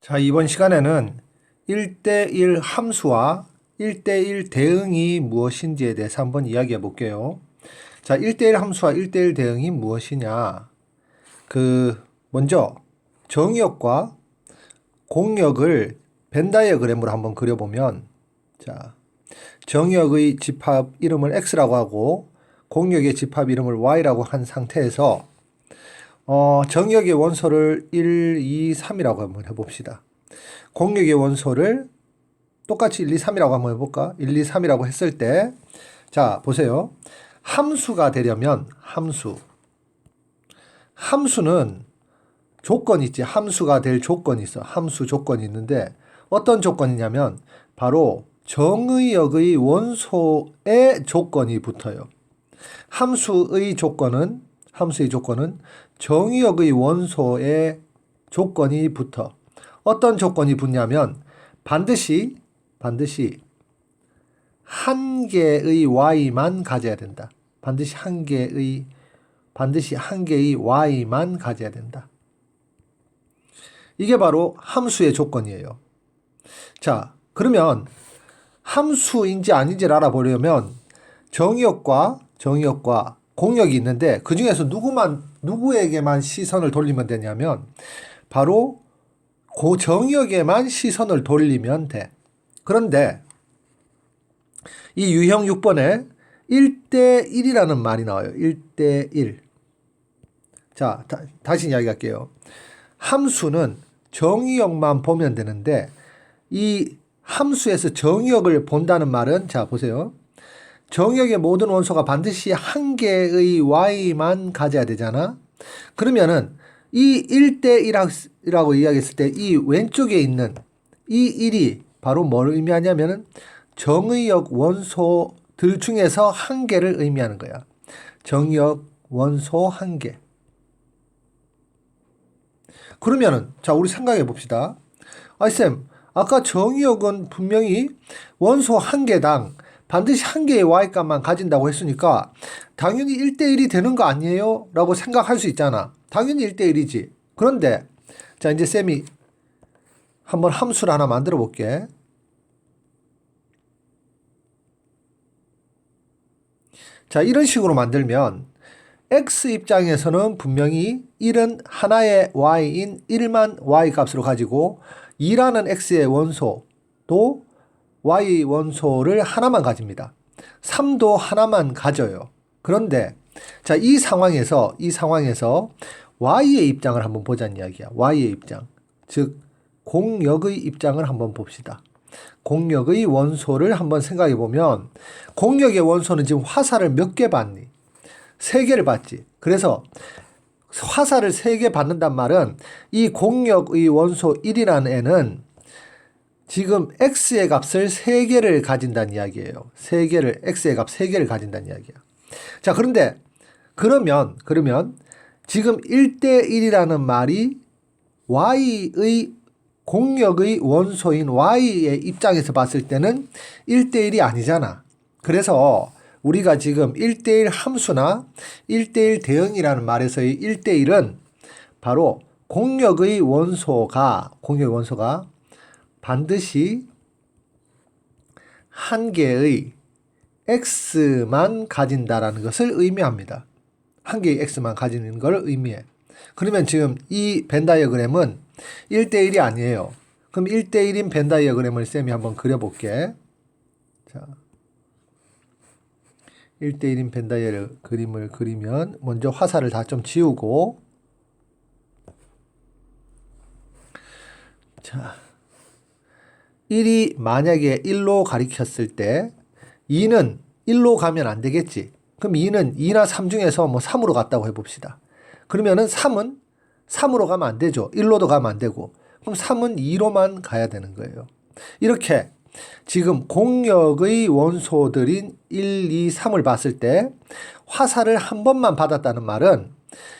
자, 이번 시간에는 1대1 함수와 1대1 대응이 무엇인지에 대해서 한번 이야기해 볼게요. 자, 1대1 함수와 1대1 대응이 무엇이냐? 먼저 정의역과 공역을 벤 다이어그램으로 한번 그려보면, 자, 정의역의 집합 이름을 x라고 하고 공역의 집합 이름을 y라고 한 상태에서 정의역의 원소를 1, 2, 3이라고 한번 해봅시다. 공역의 원소를 똑같이 1, 2, 3이라고 한번 해볼까? 1, 2, 3이라고 했을 때, 자, 보세요. 함수가 되려면, 함수는 조건이 있지. 함수가 될 조건이 있어. 함수 조건이 있는데, 어떤 조건이냐면, 바로 정의역의 원소의 조건이 붙어요. 함수의 조건은 정의역의 원소의 조건이 붙어. 어떤 조건이 붙냐면 반드시 한 개의 y만 가져야 된다. 반드시 한 개의 y만 가져야 된다. 이게 바로 함수의 조건이에요. 자, 그러면 함수인지 아닌지를 알아보려면 정의역과 공역이 있는데 그 중에서 누구에게만 시선을 돌리면 되냐면 바로 그 정의역에만 시선을 돌리면 돼. 그런데 이 유형 6번에 1대1이라는 말이 나와요. 1대1. 자, 다시 이야기할게요. 함수는 정의역만 보면 되는데 이 함수에서 정의역을 본다는 말은, 자, 보세요. 정의역의 모든 원소가 반드시 한 개의 y만 가져야 되잖아. 그러면은 이 1대1이라고 이야기했을 때 이 왼쪽에 있는 이 1이 바로 뭘 의미하냐면은 정의역 원소들 중에서 한 개를 의미하는 거야. 정의역 원소 한 개. 그러면은 자, 우리 생각해 봅시다. 쌤, 아까 정의역은 분명히 원소 한 개당 반드시 한 개의 y값만 가진다고 했으니까 당연히 1대1이 되는 거 아니에요? 라고 생각할 수 있잖아. 당연히 1대1이지. 그런데 자, 이제 쌤이 한번 함수를 하나 만들어 볼게. 자, 이런 식으로 만들면 x 입장에서는 분명히 1은 하나의 y인 1만 y 값으로 가지고 2라는 x의 원소도 y 원소를 하나만 가집니다. 3도 하나만 가져요. 그런데 자, 이 상황에서 y의 입장을 한번 보자는 이야기야. y의 입장. 즉 공역의 입장을 한번 봅시다. 공역의 원소를 한번 생각해 보면 공역의 원소는 지금 화살을 몇 개 받니? 3개를 받지. 그래서 화살을 3개 받는단 말은 이 공역의 원소 1이라는 애는 지금 x의 값을 3개를 가진다는 이야기예요. x의 값 3개를 가진다는 이야기야. 자, 그러면 지금 1대1이라는 말이 y의 공역의 원소인 y의 입장에서 봤을 때는 1대1이 아니잖아. 그래서 우리가 지금 1대1 함수나 1대1 대응이라는 말에서의 1대1은 바로 공역의 원소가 반드시 한 개의 x만 가진다라는 것을 의미합니다. 한 개의 x만 가지는 걸 의미해. 그러면 지금 이 벤 다이어그램은 1대1이 아니에요. 그럼 1대1인 벤 다이어그램을 쌤이 한번 그려볼게. 자, 1대1인 벤 다이어그램을 그리면 먼저 화살을 다 좀 지우고, 자, 1이 만약에 1로 가리켰을 때 2는 1로 가면 안 되겠지. 그럼 2는 2나 3 중에서 뭐 3으로 갔다고 해봅시다. 그러면은 3은 3으로 가면 안 되죠. 1로도 가면 안 되고. 그럼 3은 2로만 가야 되는 거예요. 이렇게 지금 공역의 원소들인 1, 2, 3을 봤을 때 화살을 한 번만 받았다는 말은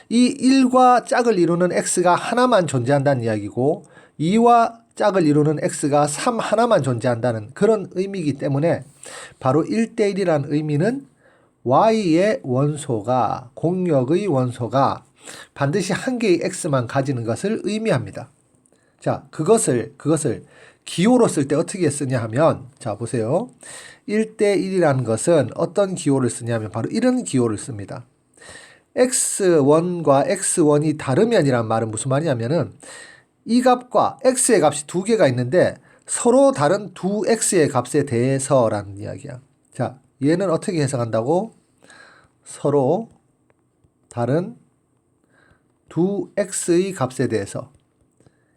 이 1과 짝을 이루는 x가 하나만 존재한다는 이야기고 2와 짝을 이루는 x가 3 하나만 존재한다는 그런 의미이기 때문에 바로 1대1이라는 의미는 y의 원소가, 공역의 원소가 반드시 한 개의 x만 가지는 것을 의미합니다. 자, 그것을 기호로 쓸 때 어떻게 쓰냐 하면, 자, 보세요. 1대1이라는 것은 어떤 기호를 쓰냐 하면 바로 이런 기호를 씁니다. x1과 x1이 다르면이란 말은 무슨 말이냐면은 이 값과 x의 값이 두 개가 있는데 서로 다른 두 x의 값에 대해서라는 이야기야. 자, 얘는 어떻게 해석한다고? 서로 다른 두 x의 값에 대해서,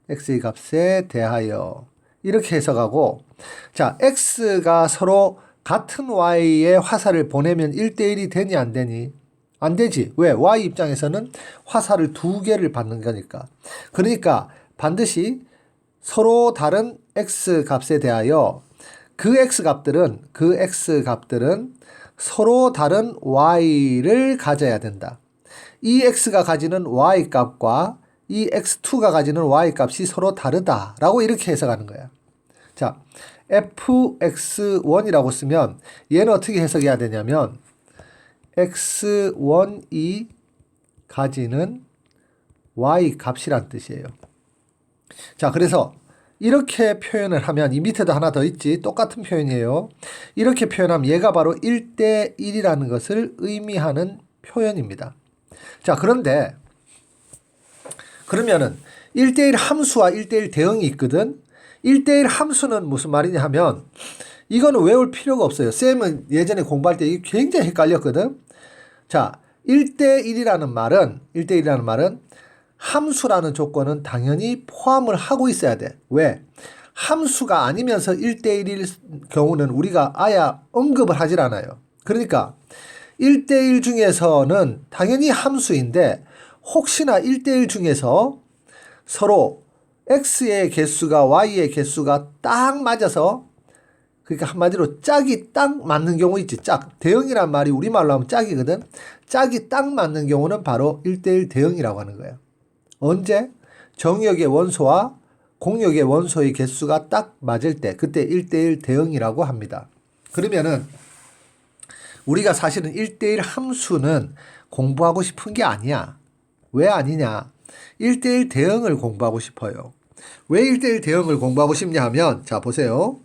x의 값에 대하여 이렇게 해석하고, 자, x가 서로 같은 y의 화살을 보내면 1대1이 되니 안 되니? 안 되지. 왜? y 입장에서는 화살을 두 개를 받는 거니까. 그러니까 반드시 서로 다른 x 값에 대하여 그 x 값들은 서로 다른 y를 가져야 된다. 이 x가 가지는 y 값과 이 x2가 가지는 y 값이 서로 다르다라고 이렇게 해석하는 거야. 자, fx1이라고 쓰면 얘는 어떻게 해석해야 되냐면 x1이 가지는 y 값이란 뜻이에요. 자, 그래서 이렇게 표현을 하면 이 밑에도 하나 더 있지. 똑같은 표현이에요. 이렇게 표현하면 얘가 바로 1대1이라는 것을 의미하는 표현입니다. 자, 그런데 그러면은 1대1 함수와 1대1 대응이 있거든. 1대1 함수는 무슨 말이냐 하면 이거는 외울 필요가 없어요. 쌤은 예전에 공부할 때 이게 굉장히 헷갈렸거든. 자, 1대1이라는 말은 함수라는 조건은 당연히 포함을 하고 있어야 돼. 왜? 함수가 아니면서 1대1일 경우는 우리가 아예 언급을 하질 않아요. 그러니까 1대1 중에서는 당연히 함수인데 혹시나 1대1 중에서 서로 x의 개수가 y의 개수가 딱 맞아서, 그러니까 한마디로 짝이 딱 맞는 경우 있지. 짝. 대응이란 말이 우리말로 하면 짝이거든. 짝이 딱 맞는 경우는 바로 1대1 대응이라고 하는 거예요. 언제? 정역의 원소와 공역의 원소의 개수가 딱 맞을 때, 그때 1대1 대응이라고 합니다. 그러면은 우리가 사실은 1대1 함수는 공부하고 싶은 게 아니야. 왜 아니냐? 1대1 대응을 공부하고 싶어요. 왜 1대1 대응을 공부하고 싶냐 하면, 자, 보세요.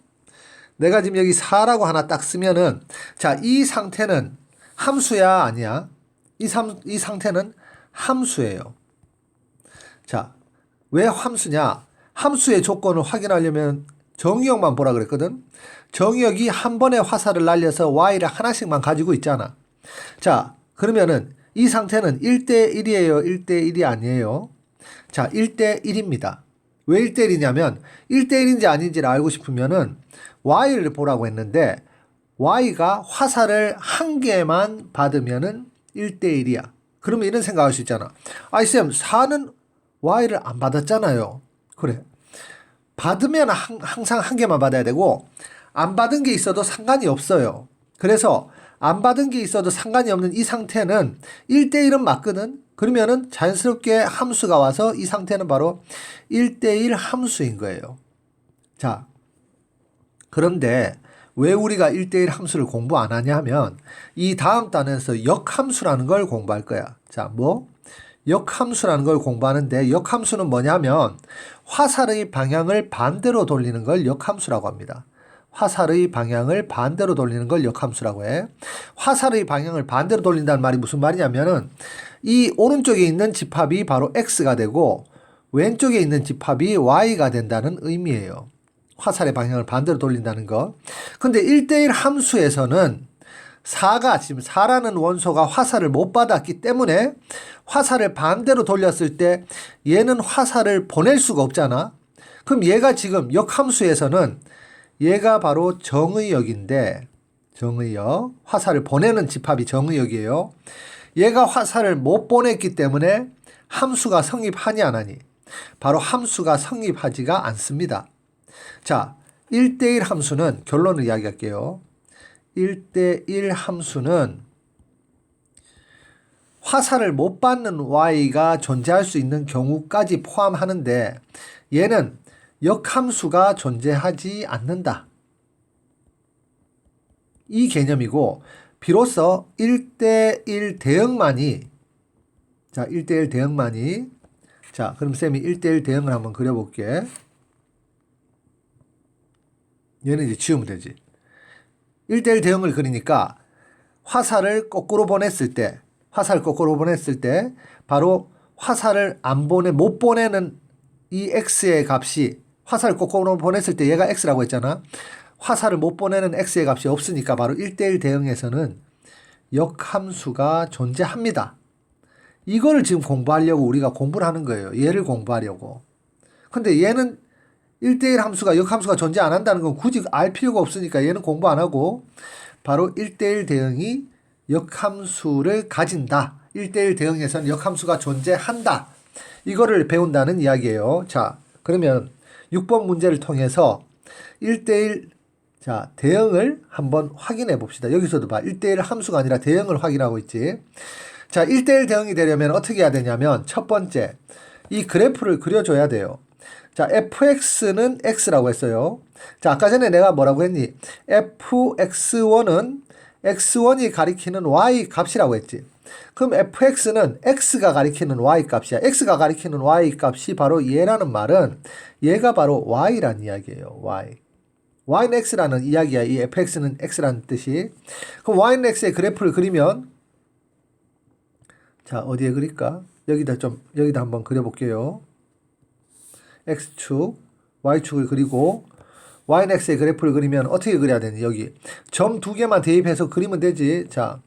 내가 지금 여기 4라고 하나 딱 쓰면은, 자, 이 상태는 함수야, 아니야? 이 상태는 함수예요. 자, 왜 함수냐? 함수의 조건을 확인하려면 정의역만 보라 그랬거든. 정의역이 한 번에 화살을 날려서 y를 하나씩만 가지고 있잖아. 자, 그러면은 이 상태는 1대1이에요? 1대1이 아니에요? 자, 1대1입니다. 왜 1대1이냐면 1대1인지 아닌지를 알고 싶으면은 y를 보라고 했는데 y가 화살을 한 개만 받으면은 1대1이야. 그러면 이런 생각할 수 있잖아. 아이 쌤, 4는 y를 안 받았잖아요. 그래. 받으면 항상 한 개만 받아야 되고 안 받은 게 있어도 상관이 없어요. 그래서 안 받은 게 있어도 상관이 없는 이 상태는 1대1은 맞거든. 그러면은 자연스럽게 함수가 와서 이 상태는 바로 1대1 함수인 거예요. 자, 그런데 왜 우리가 1대1 함수를 공부 안 하냐 하면 이 다음 단에서 역함수라는 걸 공부할 거야. 자, 뭐? 역함수라는 걸 공부하는데 역함수는 뭐냐면 화살의 방향을 반대로 돌리는 걸 역함수라고 합니다. 화살의 방향을 반대로 돌리는 걸 역함수라고 해. 화살의 방향을 반대로 돌린다는 말이 무슨 말이냐면은 이 오른쪽에 있는 집합이 바로 x가 되고 왼쪽에 있는 집합이 y가 된다는 의미예요. 화살의 방향을 반대로 돌린다는 거. 근데 1대1 함수에서는 4가 지금 4라는 원소가 화살을 못 받았기 때문에 화살을 반대로 돌렸을 때 얘는 화살을 보낼 수가 없잖아. 그럼 얘가 지금 역함수에서는 얘가 바로 정의역인데, 정의역, 화살을 보내는 집합이 정의역이에요. 얘가 화살을 못 보냈기 때문에 함수가 성립하니 안 하니? 바로 함수가 성립하지가 않습니다. 자, 1대1 함수는 결론을 이야기할게요. 1대1 함수는 화살을 못 받는 y가 존재할 수 있는 경우까지 포함하는데 얘는 역함수가 존재하지 않는다. 이 개념이고 비로소 1대1 대응만이, 자, 1대1 대응만이 자, 그럼 쌤이 1대1 대응을 한번 그려볼게. 얘는 이제 지우면 되지. 1대1 대응을 그리니까 화살을 거꾸로 보냈을 때 바로 화살을 못 보내는 이 x의 값이 화살을 거꾸로 보냈을 때 얘가 x라고 했잖아. 화살을 못 보내는 x의 값이 없으니까 바로 1대1 대응에서는 역함수가 존재합니다. 이거를 지금 공부하려고 우리가 공부를 하는 거예요. 얘를 공부하려고. 근데 얘는 1대1 함수가 역함수가 존재 안 한다는 건 굳이 알 필요가 없으니까 얘는 공부 안 하고 바로 1대1 대응이 역함수를 가진다. 1대1 대응에서는 역함수가 존재한다. 이거를 배운다는 이야기예요. 자, 그러면 6번 문제를 통해서 1대1 자, 대응을 한번 확인해 봅시다. 여기서도 봐. 1대1 함수가 아니라 대응을 확인하고 있지. 자, 1대1 대응이 되려면 어떻게 해야 되냐면 첫 번째, 이 그래프를 그려줘야 돼요. 자, fx는 x라고 했어요. 자, 아까 전에 내가 뭐라고 했니? fx1은 x1이 가리키는 y 값이라고 했지. 그럼 fx는 x가 가리키는 y 값이야. x가 가리키는 y 값이 바로 얘라는 말은 얘가 바로 y란 이야기예요. y는 x라는 이야기야. 이 fx는 x라는 뜻이. 그럼 y는 x의 그래프를 그리면 자, 어디에 그릴까? 여기다 한번 그려볼게요. x축, y축을 그리고 y는 x의 그래프를 그리면 어떻게 그려야 되니? 여기 점 두 개만 대입해서 그리면 되지. 자,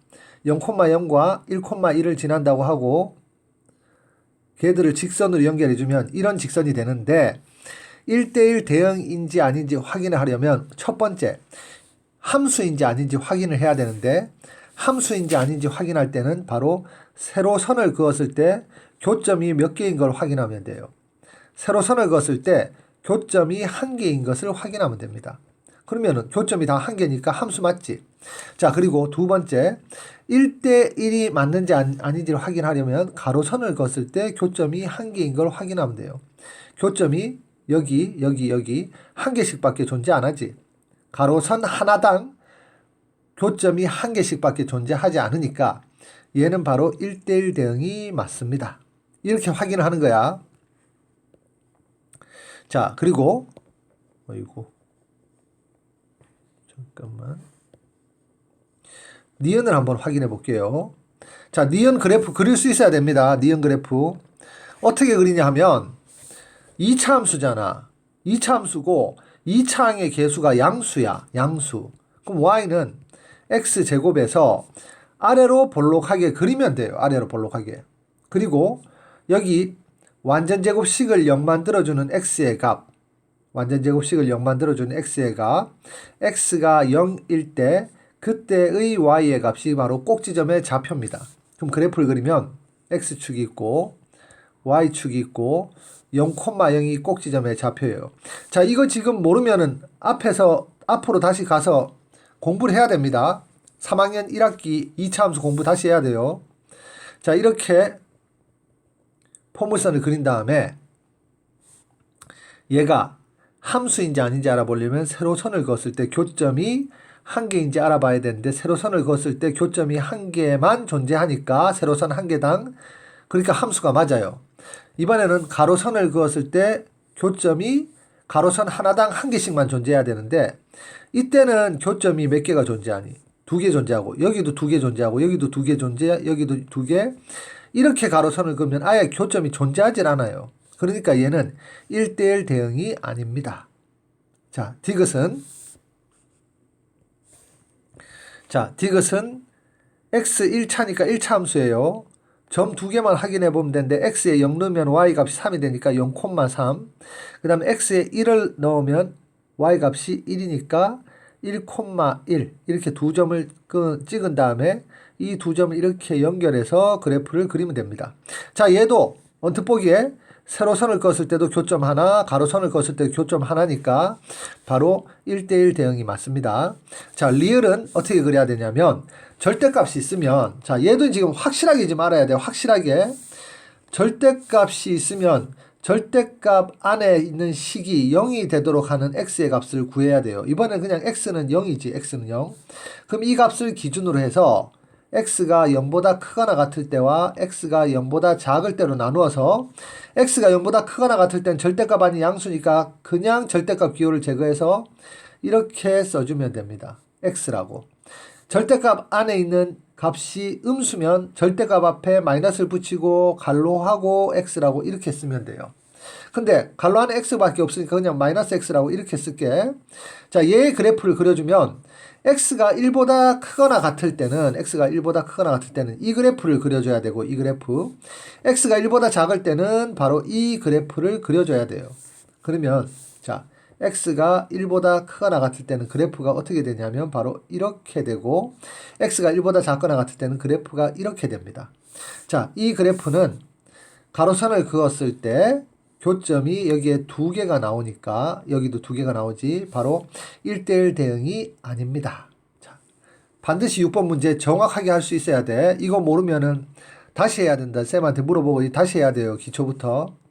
0,0과 1,1을 지난다고 하고 걔들을 직선으로 연결해주면 이런 직선이 되는데 1대1 대응인지 아닌지 확인을 하려면 첫 번째, 함수인지 아닌지 확인을 해야 되는데 함수인지 아닌지 확인할 때는 바로 세로선을 그었을 때 교점이 몇 개인 걸 확인하면 돼요. 세로선을 그었을 때 교점이 한 개인 것을 확인하면 됩니다. 그러면은 교점이 다 한 개니까 함수 맞지? 자, 그리고 두 번째, 1대1이 맞는지 아닌지를 확인하려면 가로선을 그었을 때 교점이 한 개인 걸 확인하면 돼요. 교점이 여기 한 개씩밖에 존재 안 하지. 가로선 하나당 교점이 한 개씩밖에 존재하지 않으니까 얘는 바로 1대1 대응이 맞습니다. 이렇게 확인을 하는 거야. 자, 그리고 잠깐만. 니은을 한번 확인해 볼게요. 자, 니은 그래프 그릴 수 있어야 됩니다. 니은 그래프. 어떻게 그리냐 하면 2차 함수잖아. 2차 함수고 2차 항의 개수가 양수야. 양수. 그럼 y는 x제곱에서 아래로 볼록하게 그리면 돼요. 아래로 볼록하게. 그리고 여기 완전제곱식을 0 만들어주는 x의 값. 완전제곱식을 0 만들어주는 x의 값. x가 0일 때 그때의 y의 값이 바로 꼭지점의 좌표입니다. 그럼 그래프를 그리면 x축이 있고 y축이 있고 0,0이 꼭지점의 좌표예요. 자, 이거 지금 모르면은 앞으로 다시 가서 공부를 해야 됩니다. 3학년 1학기 2차 함수 공부 다시 해야 돼요. 자, 이렇게 포물선을 그린 다음에 얘가 함수인지 아닌지 알아보려면 세로선을 그었을 때 교점이 한 개인지 알아봐야 되는데 세로선을 그었을 때 교점이 한 개만 존재하니까 세로선 한 개당 그러니까 함수가 맞아요. 이번에는 가로선을 그었을 때 교점이 가로선 하나당 한 개씩만 존재해야 되는데 이때는 교점이 몇 개가 존재하니? 2개 존재하고 여기도 2개 존재하고 여기도 2개 여기도 2개 이렇게 가로선을 그으면 아예 교점이 존재하질 않아요. 그러니까 얘는 1대1 대응이 아닙니다. 자, 디귿은 x 1차니까 1차 함수예요. 점 2개만 확인해 보면 되는데 x에 0 넣으면 y 값이 3이 되니까 0,3. 그 다음에 x에 1을 넣으면 y 값이 1이니까 1,1 이렇게 두 점을 찍은 다음에 이 두 점을 이렇게 연결해서 그래프를 그리면 됩니다. 자, 얘도 언뜻 보기에 세로선을 그었을 때도 교점 하나, 가로선을 그었을 때도 교점 하나니까 바로 1대1 대응이 맞습니다. 자, 리을은 어떻게 그려야 되냐면 절대값이 있으면 자, 얘도 지금 확실하게 지금 알아야 돼요. 확실하게 절대값이 있으면 절대값 안에 있는 식이 0이 되도록 하는 x의 값을 구해야 돼요. 이번엔 그냥 x는 0이지. x는 0. 그럼 이 값을 기준으로 해서 x가 0보다 크거나 같을 때와 x가 0보다 작을 때로 나누어서 x가 0보다 크거나 같을 땐 절대값 아닌 양수니까 그냥 절대값 기호를 제거해서 이렇게 써주면 됩니다. x라고. 절대값 안에 있는 값이 음수면 절대값 앞에 마이너스를 붙이고 갈로하고 x라고 이렇게 쓰면 돼요. 근데 갈로 안에 x밖에 없으니까 그냥 마이너스 x라고 이렇게 쓸게. 자, 얘의 그래프를 그려주면 x가 1보다 크거나 같을 때는 이 그래프를 그려줘야 되고 이 그래프. x가 1보다 작을 때는 바로 이 그래프를 그려줘야 돼요. 그러면 자, x가 1보다 크거나 같을 때는 그래프가 어떻게 되냐면 바로 이렇게 되고 x가 1보다 작거나 같을 때는 그래프가 이렇게 됩니다. 자, 이 그래프는 가로선을 그었을 때 교점이 여기에 2개가 나오니까 여기도 2개가 나오지 바로 1대1 대응이 아닙니다. 자, 반드시 6번 문제 정확하게 할 수 있어야 돼. 이거 모르면은 다시 해야 된다. 쌤한테 물어보고 다시 해야 돼요. 기초부터.